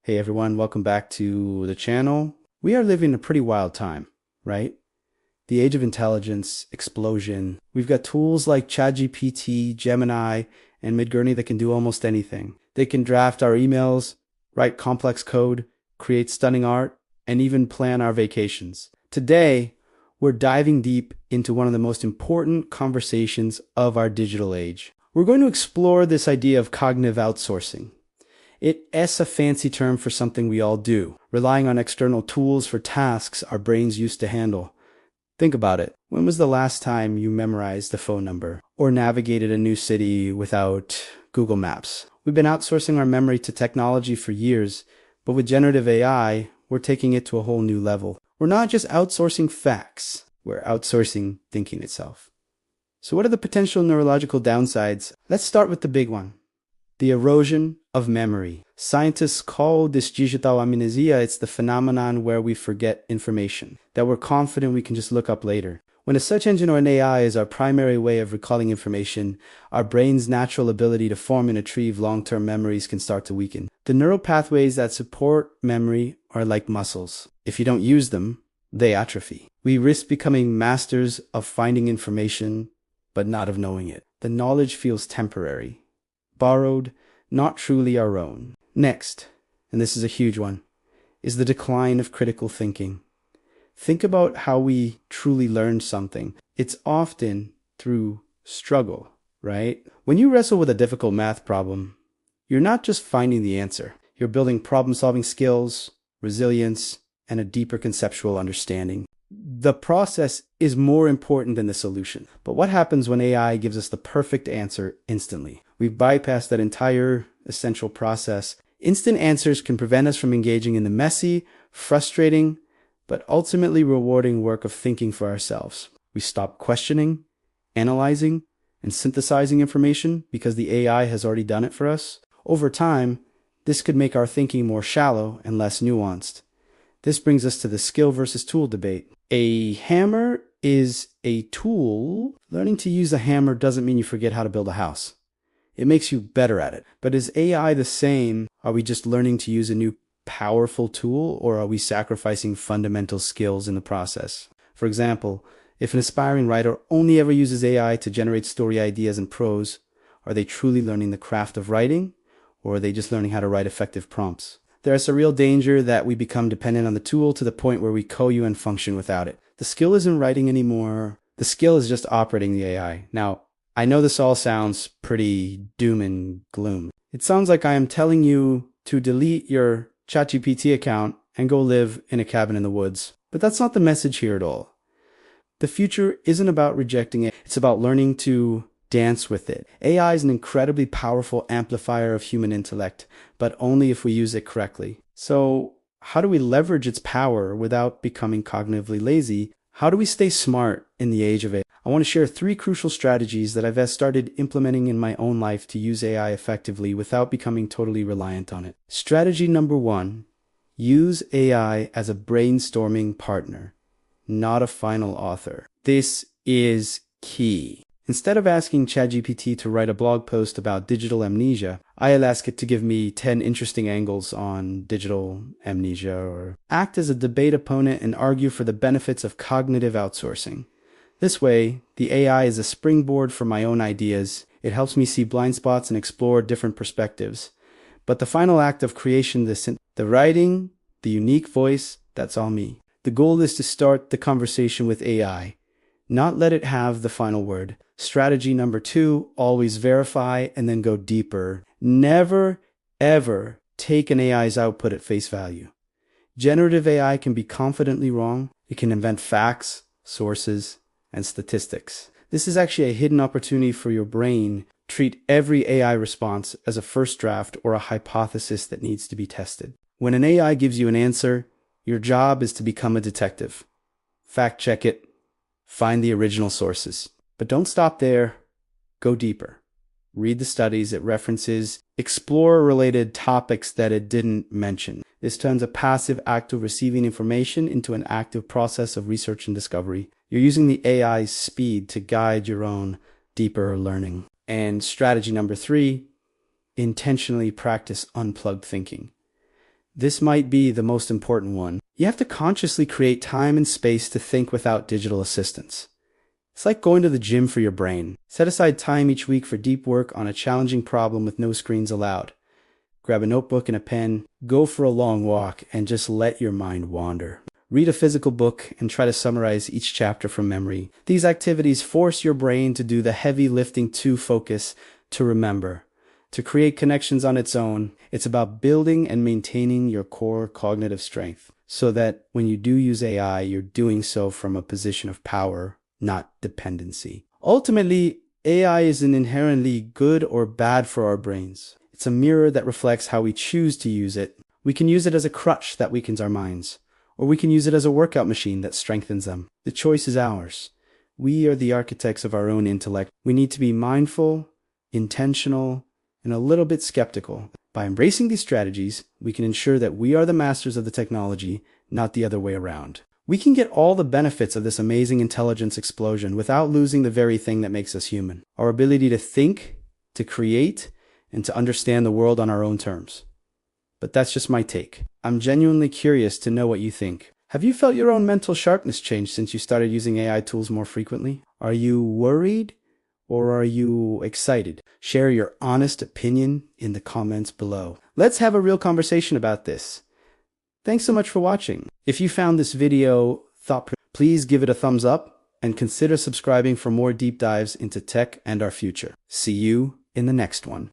Hey everyone, welcome back to the channel. We are living a pretty wild time, right? The age of intelligence, explosion. We've got tools like ChatGPT, Gemini, and Midjourney that can do almost anything. They can draft our emails, write complex code, create stunning art, and even plan our vacations. Today, we're diving deep into one of the most important conversations of our digital age. We're going to explore this idea of cognitive outsourcing. It's a fancy term for something we all do, relying on external tools for tasks our brains used to handle. Think about it. When was the last time you memorized a phone number or navigated a new city without Google Maps? We've been outsourcing our memory to technology for years, but with generative AI, we're taking it to a whole new level. We're not just outsourcing facts, we're outsourcing thinking itself. So what are the potential neurological downsides? Let's start with the big one. The erosion of memory. Scientists call this digital amnesia. It's the phenomenon where we forget information that we're confident we can just look up later. When a search engine or an AI is our primary way of recalling information, our brain's natural ability to form and retrieve long-term memories can start to weaken. The neural pathways that support memory are like muscles. If you don't use them, they atrophy. We risk becoming masters of finding information, but not of knowing it. The knowledge feels temporary, borrowed, not truly our own. Next, and this is a huge one, is the decline of critical thinking. Think about how we truly learn something. It's often through struggle, right? When you wrestle with a difficult math problem, you're not just finding the answer. You're building problem-solving skills, resilience, and a deeper conceptual understanding. The process is more important than the solution. But what happens when AI gives us the perfect answer instantly? We've bypassed that entire essential process. Instant answers can prevent us from engaging in the messy, frustrating, but ultimately rewarding work of thinking for ourselves. We stop questioning, analyzing, and synthesizing information because the AI has already done it for us. Over time, this could make our thinking more shallow and less nuanced. This brings us to the skill versus tool debate. A hammer is a tool. Learning to use a hammer doesn't mean you forget how to build a house. It makes you better at it. But is AI the same? Are we just learning to use a new powerful tool, or are we sacrificing fundamental skills in the process? For example, if an aspiring writer only ever uses AI to generate story ideas and prose, are they truly learning the craft of writing, or are they just learning how to write effective prompts? There's a real danger that we become dependent on the tool to the point where we co-UN function without it. The skill isn't writing anymore. The skill is just operating the AI. Now, I know this all sounds pretty doom and gloom. It sounds like I am telling you to delete your ChatGPT account and go live in a cabin in the woods. But that's not the message here at all. The future isn't about rejecting it. It's about learning to dance with it. AI is an incredibly powerful amplifier of human intellect, but only if we use it correctly. So how do we leverage its power without becoming cognitively lazy? How do we stay smart in the age of AI? I want to share 3 crucial strategies that I've started implementing in my own life to use AI effectively without becoming totally reliant on it. Strategy number 1, use AI as a brainstorming partner, not a final author. This is key. Instead of asking ChatGPT to write a blog post about digital amnesia, I'll ask it to give me 10 interesting angles on digital amnesia, or act as a debate opponent and argue for the benefits of cognitive outsourcing. This way, the AI is a springboard for my own ideas. It helps me see blind spots and explore different perspectives. But the final act of creation, the writing, the unique voice, that's all me. The goal is to start the conversation with AI, not let it have the final word. Strategy number 2, always verify and then go deeper. Never, ever take an AI's output at face value. Generative AI can be confidently wrong. It can invent facts, sources, and statistics. This is actually a hidden opportunity for your brain. Treat every AI response as a first draft or a hypothesis that needs to be tested. When an AI gives you an answer, your job is to become a detective. Fact check it. Find the original sources. But don't stop there. Go deeper. Read the studies it references. Explore related topics that it didn't mention. This turns a passive act of receiving information into an active process of research and discovery. You're using the AI's speed to guide your own deeper learning. And strategy number 3, intentionally practice unplugged thinking. This might be the most important one. You have to consciously create time and space to think without digital assistance. It's like going to the gym for your brain. Set aside time each week for deep work on a challenging problem with no screens allowed. Grab a notebook and a pen, go for a long walk, and just let your mind wander. Read a physical book and try to summarize each chapter from memory. These activities force your brain to do the heavy lifting to focus, to remember, to create connections on its own. It's about building and maintaining your core cognitive strength so that when you do use AI, you're doing so from a position of power, not dependency. Ultimately, AI isn't inherently good or bad for our brains. It's a mirror that reflects how we choose to use it. We can use it as a crutch that weakens our minds, or we can use it as a workout machine that strengthens them. The choice is ours. We are the architects of our own intellect. We need to be mindful, intentional, and a little bit skeptical. By embracing these strategies, we can ensure that we are the masters of the technology, not the other way around. We can get all the benefits of this amazing intelligence explosion without losing the very thing that makes us human: our ability to think, to create, and to understand the world on our own terms. But that's just my take. I'm genuinely curious to know what you think. Have you felt your own mental sharpness change since you started using AI tools more frequently? Are you worried or are you excited? Share your honest opinion in the comments below. Let's have a real conversation about this. Thanks so much for watching. If you found this video please give it a thumbs up and consider subscribing for more deep dives into tech and our future. See you in the next one.